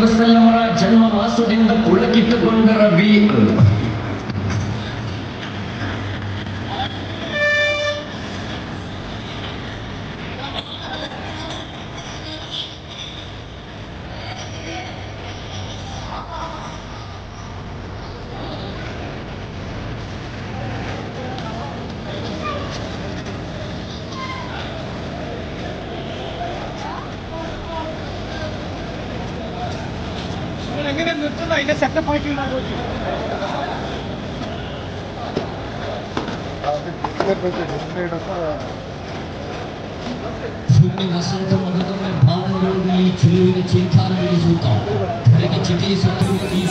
ವಸಲ್ಲಮರ ಜನ್ಮ ಮಾಸದಿಂದ ಪುಳಕಿಟ್ಟುಕೊಂಡ ರವಿ ವಸಂತ ಮಗದೊಮ್ಮೆ ಭಾವನೆಗಳು ಈ ಚೆಲುವಿನ ಚಿಂತಾನ ಬಿಡಿಸುತ್ತಾವೆ ಕಡೆಗೆ ಚಿಟಿಸುತ್ತಿರುವ ಈ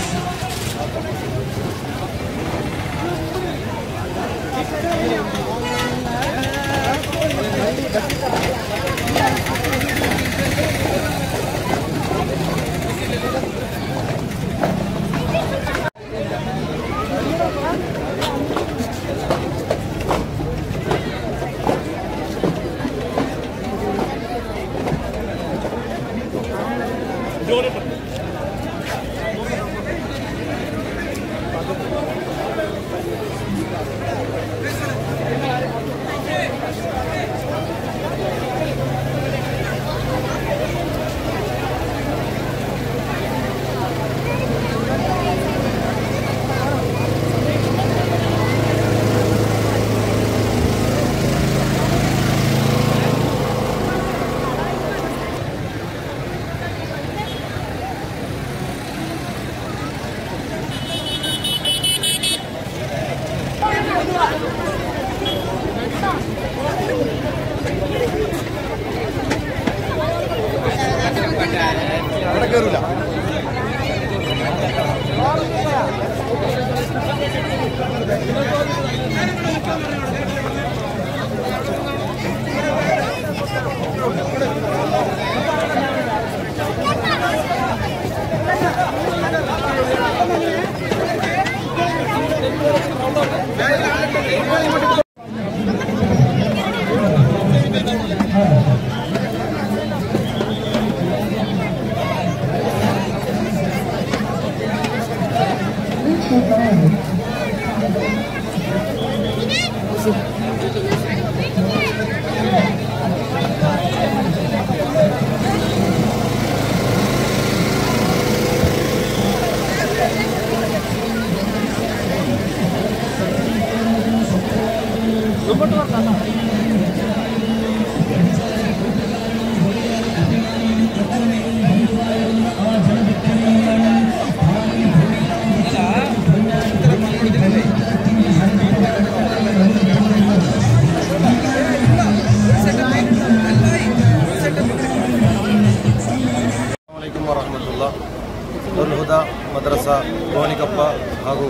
ಮದ್ರಸಾ ಗೋಣಿಕೊಪ್ಪ ಹಾಗೂ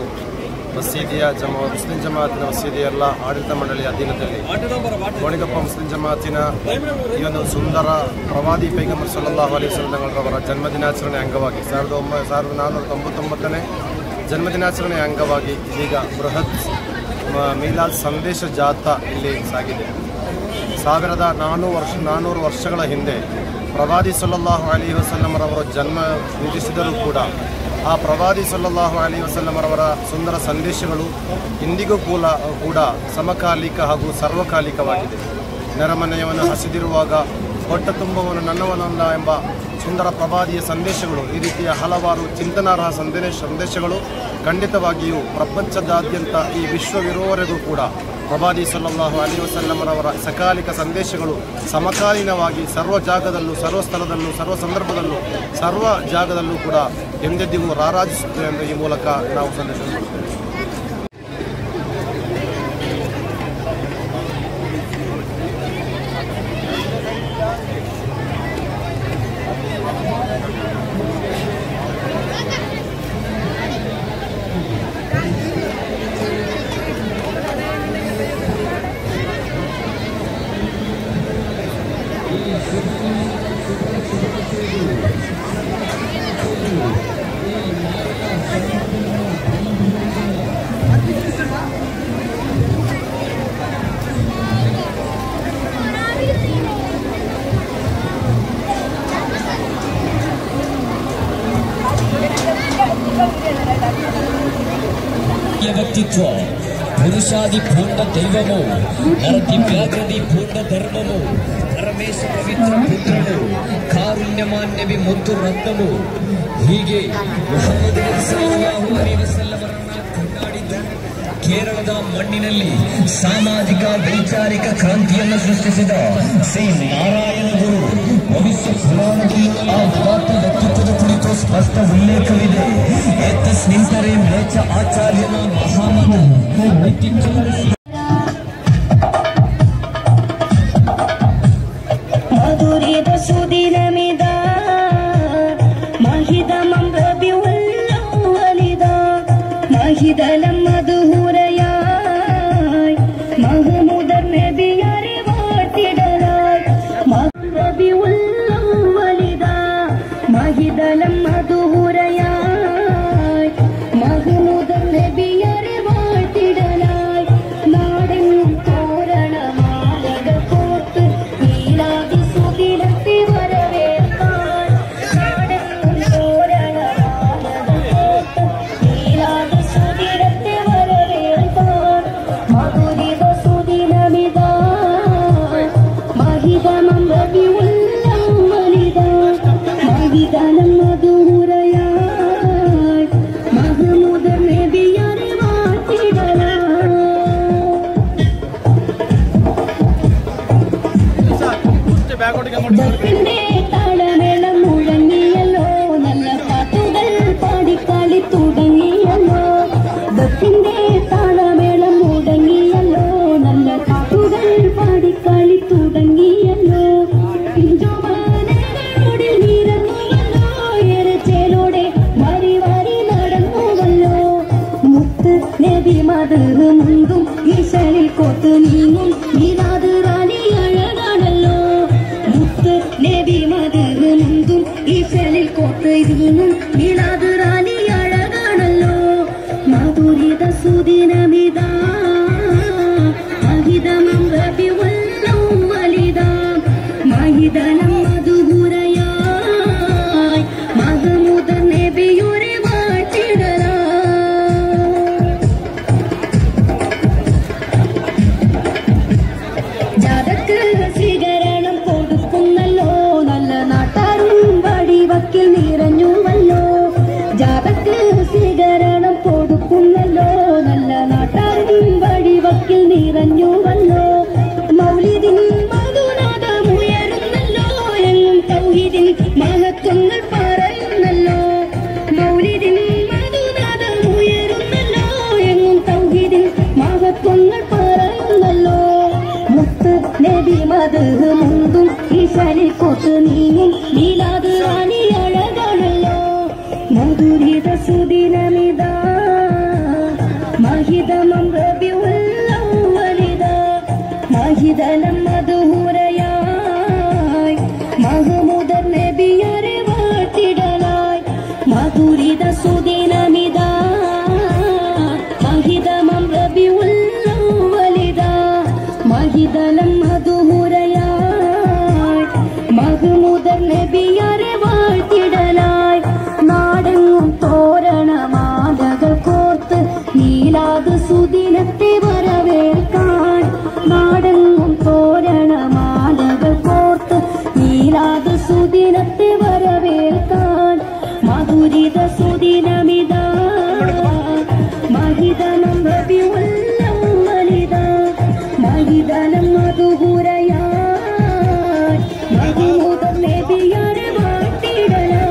ಮಸೀದಿಯ ಮುಸ್ಲಿಂ ಜಮಾತಿನ ಮಸೀದಿಯೆಲ್ಲ ಆಡಳಿತ ಮಂಡಳಿಯ ಅಧೀನದಲ್ಲಿ ಗೋಣಿಕೊಪ್ಪ ಮುಸ್ಲಿಂ ಜಮಾತಿನ ಈ ಒಂದು ಸುಂದರ ಪ್ರವಾದಿ ಪೈಗಂಬರ್ ಸಲ್ಲಲ್ಲಾಹು ಅಲೈಹಿ ವಸಲ್ಲಂ ರವರ ಜನ್ಮದಿನಾಚರಣೆ ಅಂಗವಾಗಿ 1499ನೇ ಜನ್ಮದಿನಾಚರಣೆ ಅಂಗವಾಗಿ ಇದೀಗ ಬೃಹತ್ ಮೀಲಾದ್ ಸಂದೇಶ ಜಾಥಾ ಇಲ್ಲಿ ಸಾಗಿದೆ. 1400 ವರ್ಷಗಳ ಹಿಂದೆ ಪ್ರವಾದಿ ಸಲ್ಲಲ್ಲಾಹು ಅಲೈಹಿ ವಸಲ್ಲಂ ರವರ ಜನ್ಮ ವಿಧಿಸಿದರೂ ಕೂಡ ಆ ಪ್ರವಾದಿ ಸಲ್ಲಲ್ಲಾಹು ಅಲೈಹಿ ವಸಲ್ಲಂ ರವರ ಸುಂದರ ಸಂದೇಶಗಳು ಇಂದಿಗೂ ಕೂಡ ಸಮಕಾಲಿಕ ಹಾಗೂ ಸರ್ವಕಾಲಿಕವಾಗಿದೆ. ನೆರೆಮನೆಯವನು ಹಸಿದಿರುವಾಗ ಹೊಟ್ಟೆ ತುಂಬುವವನು ನನ್ನವನಲ್ಲ ಎಂಬ ಸುಂದರ ಪ್ರವಾದಿಯ ಸಂದೇಶಗಳು, ಈ ರೀತಿಯ ಹಲವಾರು ಚಿಂತನಾರ್ಹ ಸಂದೇಶಗಳು ಖಂಡಿತವಾಗಿಯೂ ಪ್ರಪಂಚದಾದ್ಯಂತ ಈ ವಿಶ್ವವಿರುವವರೆಗೂ ಕೂಡ ಪ್ರವಾದಿ ಸಲ್ಲಲ್ಲಾಹು ಅಲೈಹಿ ವಸಲ್ಲಂ ರವರ ಸಕಾಲಿಕ ಸಂದೇಶಗಳು ಸಮಕಾಲೀನವಾಗಿ ಸರ್ವ ಜಾಗದಲ್ಲೂ, ಸರ್ವ ಸ್ಥಳದಲ್ಲೂ, ಸರ್ವ ಸಂದರ್ಭದಲ್ಲೂ, ಸರ್ವ ಜಾಗದಲ್ಲೂ ಕೂಡ ಎಂದೆಂದಿಗೂ ರಾರಾಜಿಸುತ್ತದೆ ಎಂದು ಈ ಮೂಲಕ ನಾವು ಸಂದೇಶ ಕೊಡುತ್ತೇವೆ. ವ್ಯಕ್ತಿತ್ವ ಪುರುಷಾದಿ ಪೂರ್ಣ ದೈವಮೋ ನರದಿವ್ಯಾಗ್ರದಿ ಪೂರ್ಣ ಧರ್ಮಮೋ ಪರಮೇಶ ಪವಿತ್ರ ಪುತ್ರನು ಕಾರುಣ್ಯಮಾನ್ಯವಿ ಮುದ್ದು ರತ್ನಮು ಹೀಗೆ ಮುಹಮ್ಮದ್ ಸಲ್ಲಲ್ಲಾಹು ಅಲೈಹಿ ವಸಲ್ಲಮರನ್ನ ಕೊಂಡಾಡಿದ್ದು ಕೇರಳದ ಮಣ್ಣಿನಲ್ಲಿ ಸಾಮಾಜಿಕ ವೈಚಾರಿಕ ಕ್ರಾಂತಿಯನ್ನು ಸೃಷ್ಟಿಸಿದ ಶ್ರೀ ನಾರಾಯಣ ಗುರು ಭವಿಷ್ಯ ಪುರಾಣದಲ್ಲಿ ಆ ಉದಾತ್ತ ವ್ಯಕ್ತಿತ್ವದ ಕುರಿತು ಸ್ಪಷ್ಟ ಉಲ್ಲೇಖವಿದೆ. ನಿಂತರೆ ಮ್ಲೇಚ್ಛ ಆಚಾರ್ಯನ ಮಹಾಮನ ಮಧುರಿದ ಸುದಿನಮಿದ ಮಹಿದಮಂ ರಬಿಯುಲ್ಲವಲಿದ ಮಹಿದಲಂ ಮಧುರಯಾಯ್ ಮಹಮೂದರ್ ನಬಿಯರೆ ವಾಟಿಡಲಾಯ್ ರಬಿಯುಲ್ಲವಲಿದ ಮಹಿದಲಂ ಮಧುರಯಾಯ್ ദക്കിന്റെ താളമേളം മുഴങ്ങിയല്ലോ നല്ല പാട്ടുകൾ പാടിക്കാളി തുടങ്ങിയല്ലോ ദക്കിന്റെ താളമേളം മുടങ്ങിയല്ലോ നല്ല പാട്ടുകൾ പാടിക്കാളി തുടങ്ങിയല്ലോ പിഞ്ചുമാനോടെ നിറഞ്ഞുവല്ലോ എരച്ചേലോടെ വാരി വാരി നടന്നുവല്ലോ മുത്ത് നബി മദ് മുണ്ടും ഈശലിൽ കൊത്തു നീങ്ങും നീരാത് റാണി അഴകാണല്ലോ നബി മദീനത്തും ഈശലിൽ കോട്ടയിലും മീലാദ് റാണി അഴകാണല്ലോ മധുരിത സുദിനമിത മഹിതമം റബിയുല്ലവലിത മഹിദലം മധുരയായ് മഹമൂദ് നബിയുടെ വാട്ടിടലാ ജാതക്ക് സ്വീകരണം കൊടുക്കുന്നല്ലോ നല്ല നാട്ടാരും വടിവക്കിൽ നിറഞ്ഞുവല്ലോ ജാതക്ക് സ്വീകരണം കൊടുക്കുന്നല്ലോ നല്ല നാട്ടാരും വടിവക്കിൽ നിറഞ്ഞുവല്ലോ മൗലിദിൻ മധുനാദമുയരുന്നല്ലോ എങ്ങും തൗഹീദിൻ മഹത്വങ്ങൾ പറയുന്നല്ലോ മൗലിദിൻ മധുനാദമുയരുന്നല്ലോ എങ്ങും തൗഹീദിൻ മഹത്വങ്ങൾ പറയുന്നല്ലോ മുത്ത് നബി മദ് മുണ്ടും ഈശലിൽ കൊത്തു നീങ്ങും മീലാദ് റാണി അഴകാണല്ലോ മധുരിത സുദിനമിത മഹിതമം റബിയുല്ലവലിത മഹിദലം മധുരയായ് മഹമൂദർ നബിയരെ വാട്ടിടലായ് മധുരിത സുദിനമിത മഹിതമം റബിയുല്ലവലിത മഹിദലം മധുരയായ് മഹമൂദർ നബിയരെ വാട്ടിടലായ് നാടെങ്ങും തോരണമാലകൾ കോർത്ത് മീലാദ് സുദിനത്തെ വരവേൽക്കാൻ നാടെങ്ങും തോരണമാലകൾ കോർത്ത് മീലാദ് സുദിനത്തെ വരവേൽക്കാൻ മധുരിത സുദിനമിത മഹിദലം റബിയുല്ലവലിത മഹിദലം മധുരയായ് മഹമൂദർ നബിയരെ വാട്ടിടലാ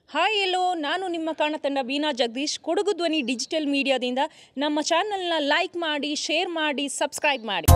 ಹಾಯ್ ಎಲ್ಲೋ ನಾನು ನಿಮ್ಮ ಕಾಣತಂಡ ಬೀನಾ ಜಗದೀಶ್ ಕೊಡಗು ಧ್ವನಿ ಡಿಜಿಟಲ್ ಮೀಡಿಯಾದಿಂದ ನಮ್ಮ ಚಾನಲ್ನ ಲೈಕ್ ಮಾಡಿ ಶೇರ್ ಮಾಡಿ ಸಬ್ಸ್ಕ್ರೈಬ್ ಮಾಡಿ